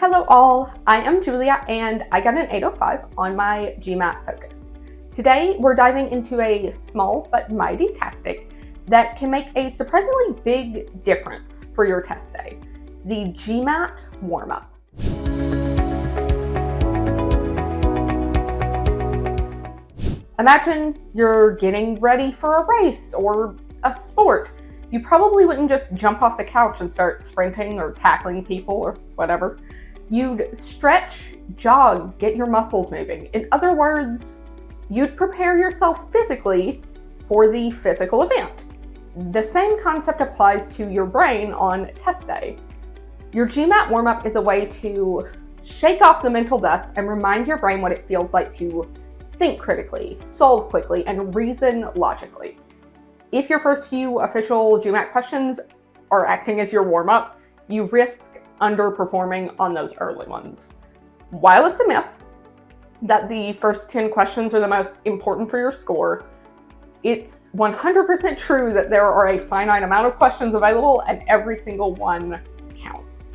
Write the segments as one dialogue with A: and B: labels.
A: Hello all, I am Julia and I got an 805 on my GMAT focus. Today we're diving into a small but mighty tactic that can make a surprisingly big difference for your test day, the GMAT warm-up. Imagine you're getting ready for a race or a sport. You probably wouldn't just jump off the couch and start sprinting or tackling people or whatever. You'd stretch, jog, get your muscles moving. In other words, you'd prepare yourself physically for the physical event. The same concept applies to your brain on test day. Your GMAT warm-up is a way to shake off the mental dust and remind your brain what it feels like to think critically, solve quickly, and reason logically. If your first few official GMAT questions are acting as your warm-up, you risk underperforming on those early ones. While it's a myth that the first 10 questions are the most important for your score, it's 100% true that there are a finite amount of questions available and every single one counts.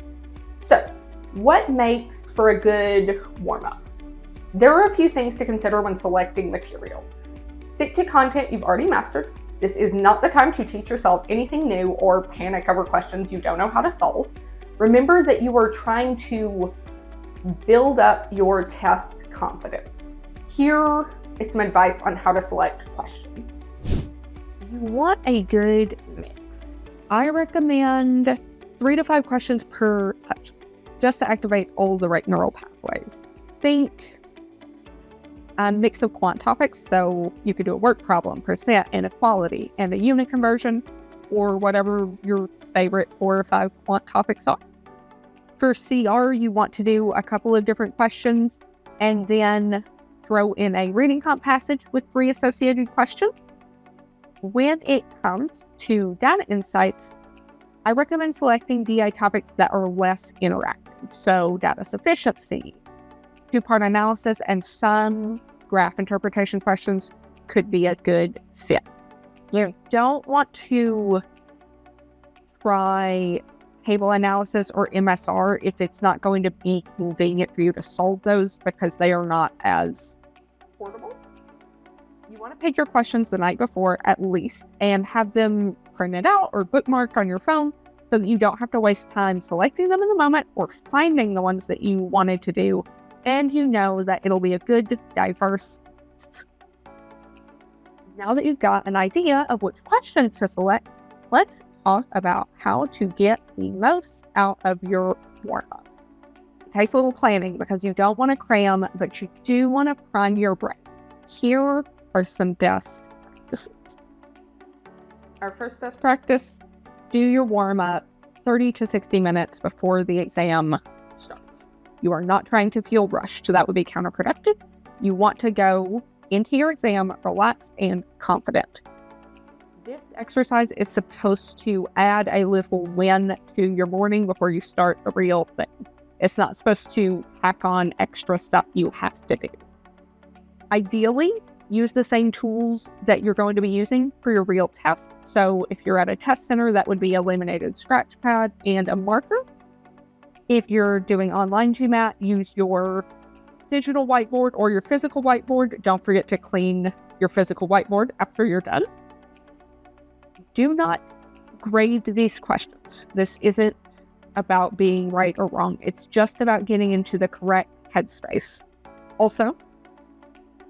A: So, what makes for a good warm-up? There are a few things to consider when selecting material. Stick to content you've already mastered. This is not the time to teach yourself anything new or panic over questions you don't know how to solve. Remember that you are trying to build up your test confidence. Here is some advice on how to select questions.
B: You want a good mix. I recommend 3 to 5 questions per section, just to activate all the right neural pathways. Think a mix of quant topics, so you could do a work problem, percent, inequality, and a unit conversion, or whatever your favorite 4 or 5 quant topics are. For CR, you want to do a couple of different questions and then throw in a reading comp passage with 3 associated questions. When it comes to data insights, I recommend selecting DI topics that are less interactive. So data sufficiency, 2-part analysis, and some graph interpretation questions could be a good fit. You don't want to try table analysis or MSR if it's not going to be convenient for you to solve those because they are not as portable. You want to pick your questions the night before at least and have them printed out or bookmarked on your phone so that you don't have to waste time selecting them in the moment or finding the ones that you wanted to do, and you know that it'll be a good, diverse list. Now that you've got an idea of which questions to select, let's talk about how to get the most out of your warm-up. It takes a little planning because you don't want to cram, but you do want to prime your brain. Here are some best practices. Our first best practice, do your warm-up 30 to 60 minutes before the exam starts. You are not trying to feel rushed, so that would be counterproductive. You want to go into your exam relaxed and confident. This exercise is supposed to add a little win to your morning before you start the real thing. It's not supposed to tack on extra stuff you have to do. Ideally, use the same tools that you're going to be using for your real test. So if you're at a test center, that would be a laminated scratch pad and a marker. If you're doing online GMAT, use your digital whiteboard or your physical whiteboard. Don't forget to clean your physical whiteboard after you're done. Do not grade these questions. This isn't about being right or wrong. It's just about getting into the correct headspace. Also,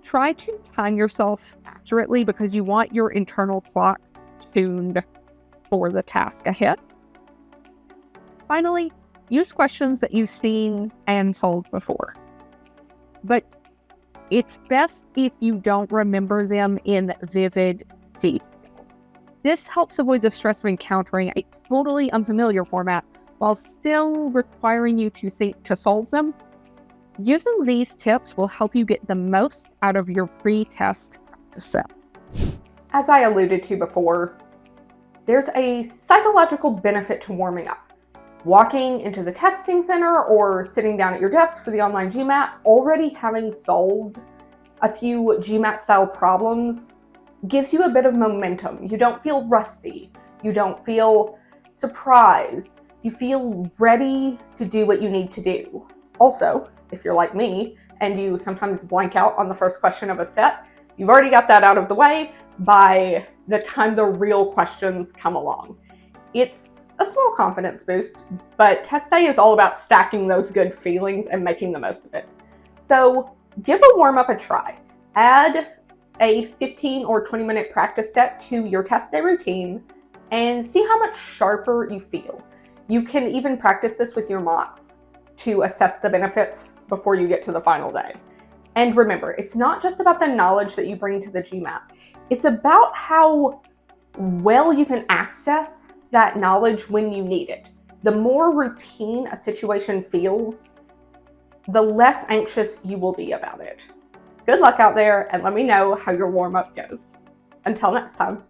B: try to time yourself accurately because you want your internal clock tuned for the task ahead. Finally, use questions that you've seen and solved before. But it's best if you don't remember them in vivid detail. This helps avoid the stress of encountering a totally unfamiliar format while still requiring you to think to solve them. Using these tips will help you get the most out of your pre-test practice set.
A: As I alluded to before, there's a psychological benefit to warming up. Walking into the testing center or sitting down at your desk for the online GMAT, already having solved a few GMAT-style problems gives you a bit of momentum. You don't feel rusty. You don't feel surprised. You feel ready to do what you need to do. Also, if you're like me and you sometimes blank out on the first question of a set, you've already got that out of the way by the time the real questions come along. It's a small confidence boost, but test day is all about stacking those good feelings and making the most of it. So give a warm-up a try. Add a 15 or 20-minute practice set to your test day routine and see how much sharper you feel. You can even practice this with your mocks to assess the benefits before you get to the final day. And remember, it's not just about the knowledge that you bring to the GMAT. It's about how well you can access that knowledge when you need it. The more routine a situation feels, the less anxious you will be about it. Good luck out there, and let me know how your warm-up goes. Until next time.